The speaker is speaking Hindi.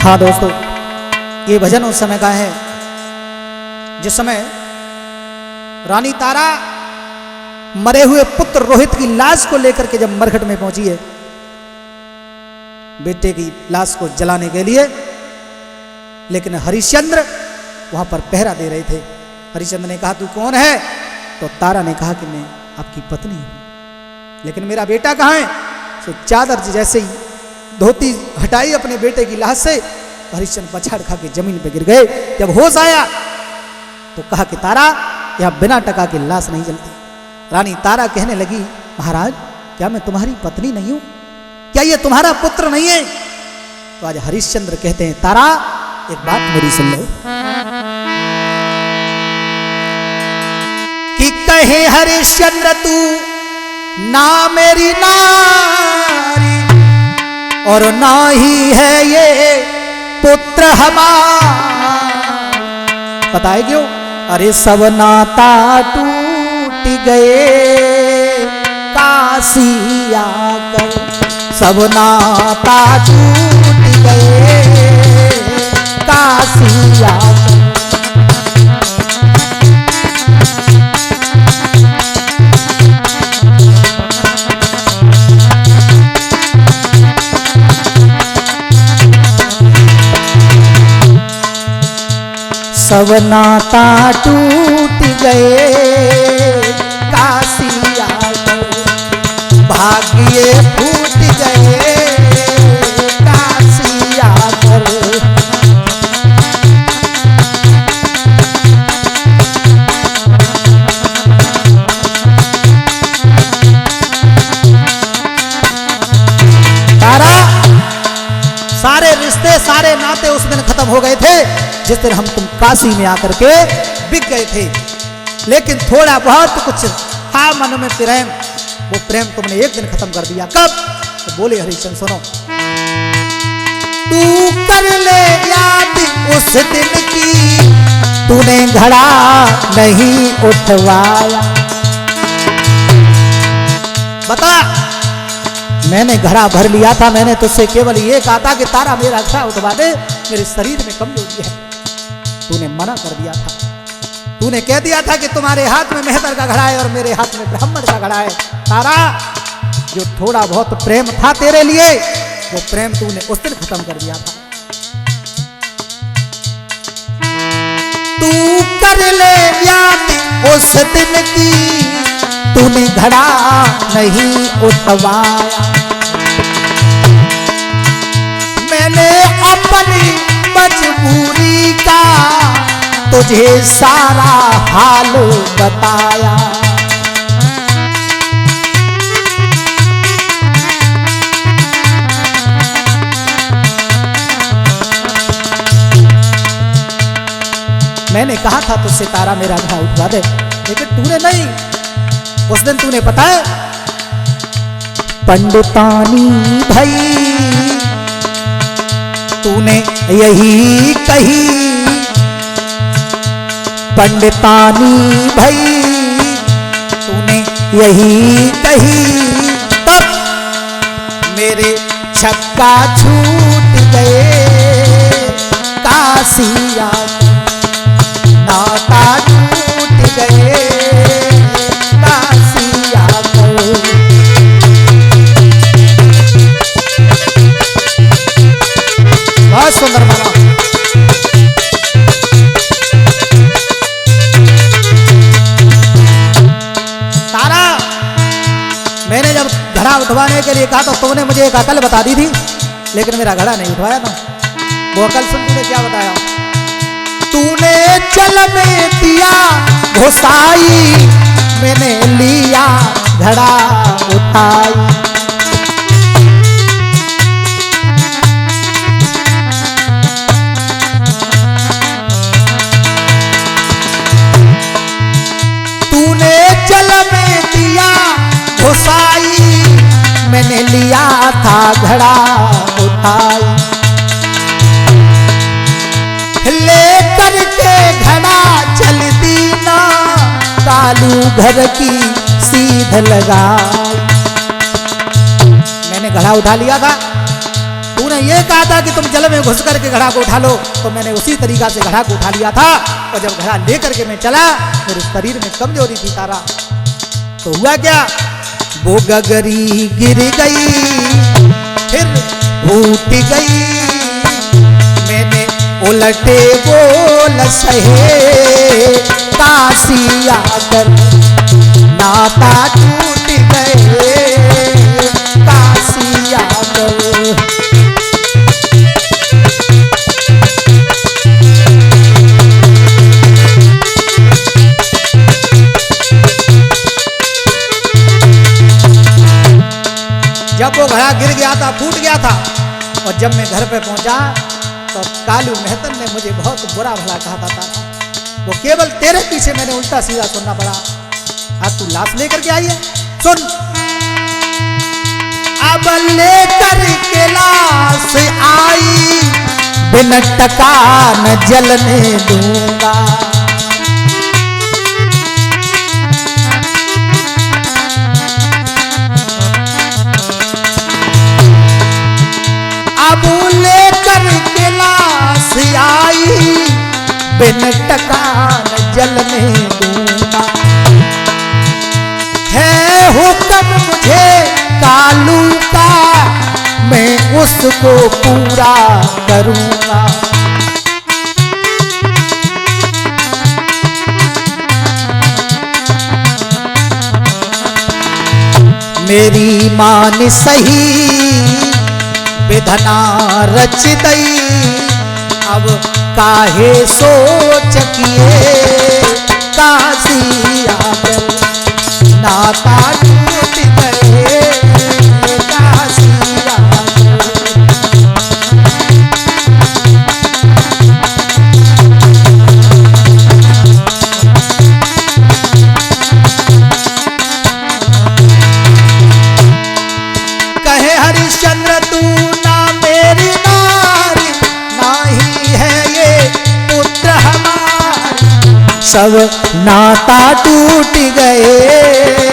हाँ दोस्तों, ये भजन उस समय का है जिस समय रानी तारा मरे हुए पुत्र रोहित की लाश को लेकर के जब मरघट में पहुंची है, बेटे की लाश को जलाने के लिए, लेकिन हरिश्चंद्र वहां पर पहरा दे रहे थे। हरिश्चंद्र ने कहा तू कौन है? तो तारा ने कहा कि मैं आपकी पत्नी हूं, लेकिन मेरा बेटा कहाँ है? तो चादर जैसे ही धोती हटाई अपने बेटे की लाश से, हरिश्चंद्र पछाड़ खा के जमीन पे गिर गए। जब होश आया तो कहा कि तारा, यह बिना टका की लाश नहीं जलती। रानी तारा कहने लगी, महाराज क्या मैं तुम्हारी पत्नी नहीं हूं? क्या ये तुम्हारा पुत्र नहीं है? तो आज हरिश्चंद्र कहते हैं, तारा एक बात मेरी सुन लो कि कहे हरिश्चंद्र तू ना मेरी नारी और ना ही है ये पुत्र हमारा। पता है क्यों? अरे सब नाता टूट गए काशी आकर, सब नाता टूट गए काशी आकर। सब नाता टूट गए काशी आकर, भाग्य फूट गए काशी आकर। तारा, सारे रिश्ते सारे नाते उस दिन खत्म हो गए थे जिस दिन हम तुम काशी में आकर के बिक गए थे, लेकिन थोड़ा बहुत कुछ था मन में प्रेम, वो प्रेम तुमने एक दिन खत्म कर दिया। कब? तो बोले हरिश्चंद्र सुनो, तू कर ले याद उस दिन की, तूने घड़ा नहीं उठवाया। बता, मैंने घड़ा भर लिया था, मैंने तुझसे केवल ये कहा था कि तारा मेरा घड़ा उठवा दे, मेरे शरीर में कमजोरी है। तूने मना कर दिया था, तूने कह दिया था कि तुम्हारे हाथ में मेहतर का घड़ा है और मेरे हाथ में ब्राह्मण का घड़ा है। तारा, जो थोड़ा बहुत प्रेम था तेरे लिए, वो प्रेम तूने उस दिन खत्म कर दिया था। तू कर ले याद उस दिन की, तूने घड़ा नहीं उठवाया। मैंने अपनी मजबूरी का तुझे सारा हाल बताया। मैंने कहा था तुझसे तारा मेरा घड़ा उठवा दे, लेकिन तूने नहीं। उस दिन तूने पता है, पंडितानी भाई तूने यही कही, पंडितानी भाई तूने यही कही, तब मेरे छक्का छूट गए काशी आकर, नाता टूट गए काशी आकर। बहुत सुंदर माना। तारा, मैंने जब घड़ा उठवाने के लिए कहा तो तुमने मुझे एक अकल बता दी थी, लेकिन मेरा घड़ा नहीं उठवाया था। वो अकल सुन तूने क्या बताया? तूने जल में दिया घुसाई, मैंने लिया घड़ा उठाई। तूने जल में दिया घुसाई, मैंने लिया था घड़ा उठाई। लेकर के घड़ा चलती ना, कालू घर की सीध लगाई। मैंने घड़ा उठा लिया था, तूने तुमने ये कहा था कि तुम जल में घुस करके घड़ा को उठा लो, तो मैंने उसी तरीका से घड़ा को उठा लिया था। और जब घड़ा लेकर के मैं चला, मेरे शरीर में कमजोरी थी तारा। तो हुआ क्या, वो गगरी गिर गई, फिर फूट गई। मैंने उलटे बोल सहे, काशी आकर नाता टूट गए, काशी आकर। जब वो घड़ा गिर गया था, फूट गया था, और जब मैं घर पे पहुंचा तो कालू मेहतन ने मुझे बहुत बुरा भला कहा था। वो केवल तेरे पीछे मैंने उल्टा सीधा सुनना पड़ा। आज तू लाश लेकर के आई है, सुन। अब लेकर के लाश आई, बिन टका न जलने दूंगा। अब लेकर के लाश आई, बिन टका न जलने दूंगा। है हुक्म मुझे कालू का, मैं उसको पूरा करूंगा। मेरी मां ने सही विधना रच दई, अब काहे सोच किए, काशी आकर नाता टूट गए, काशी आकर। कहे हरिश्चंद्र तू ना मेरी नारी, ना ही है ये पुत्र हमारा, सब नाता टूट गए,